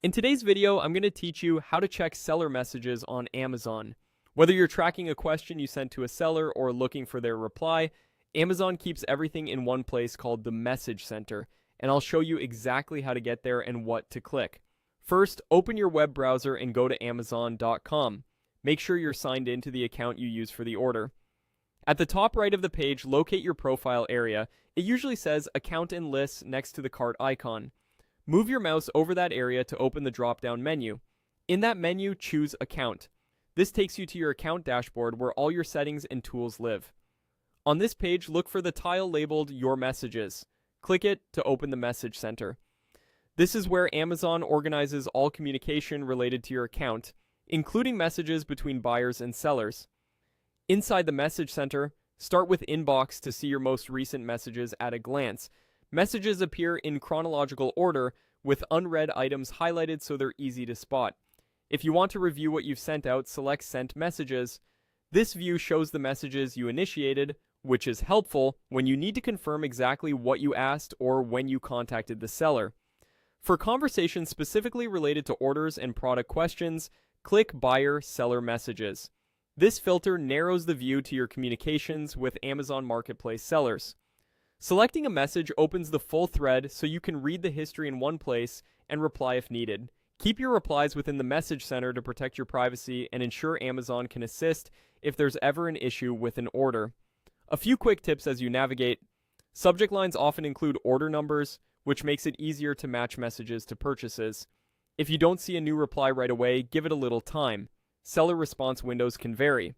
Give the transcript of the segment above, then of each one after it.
In today's video, I'm going to teach you how to check seller messages on Amazon. Whether you're tracking a question you sent to a seller or looking for their reply, Amazon keeps everything in one place called the Message Center, and I'll show you exactly how to get there and what to click. First, open your web browser and go to Amazon.com. Make sure you're signed into the account you use for the order. At the top right of the page, locate your profile area. It usually says Account and Lists next to the cart icon. Move your mouse over that area to open the drop-down menu. In that menu, choose Account. This takes you to your account dashboard where all your settings and tools live. On this page, look for the tile labeled Your Messages. Click it to open the Message Center. This is where Amazon organizes all communication related to your account, including messages between buyers and sellers. Inside the Message Center, start with Inbox to see your most recent messages at a glance. Messages appear in chronological order with unread items highlighted so they're easy to spot. If you want to review what you've sent out, select Sent Messages. This view shows the messages you initiated, which is helpful when you need to confirm exactly what you asked or when you contacted the seller. For conversations specifically related to orders and product questions, click Buyer-Seller Messages. This filter narrows the view to your communications with Amazon Marketplace sellers. Selecting a message opens the full thread so you can read the history in one place and reply if needed. Keep your replies within the Message Center to protect your privacy and ensure Amazon can assist if there's ever an issue with an order. A few quick tips as you navigate. Subject lines often include order numbers, which makes it easier to match messages to purchases. If you don't see a new reply right away, give it a little time. Seller response windows can vary.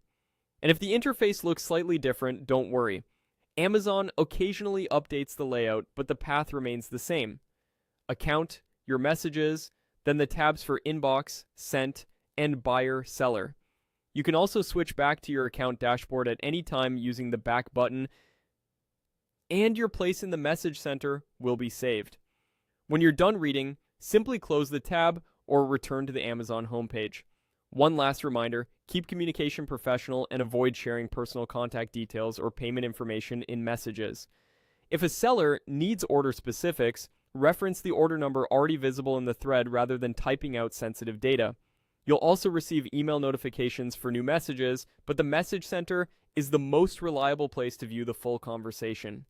And if the interface looks slightly different, don't worry. Amazon occasionally updates the layout, but the path remains the same. Account, your messages, then the tabs for Inbox, Sent, and Buyer Seller. You can also switch back to your account dashboard at any time using the back button, and your place in the Message Center will be saved. When you're done reading, simply close the tab or return to the Amazon homepage. One last reminder, keep communication professional and avoid sharing personal contact details or payment information in messages. If a seller needs order specifics, reference the order number already visible in the thread rather than typing out sensitive data. You'll also receive email notifications for new messages, but the Message Center is the most reliable place to view the full conversation.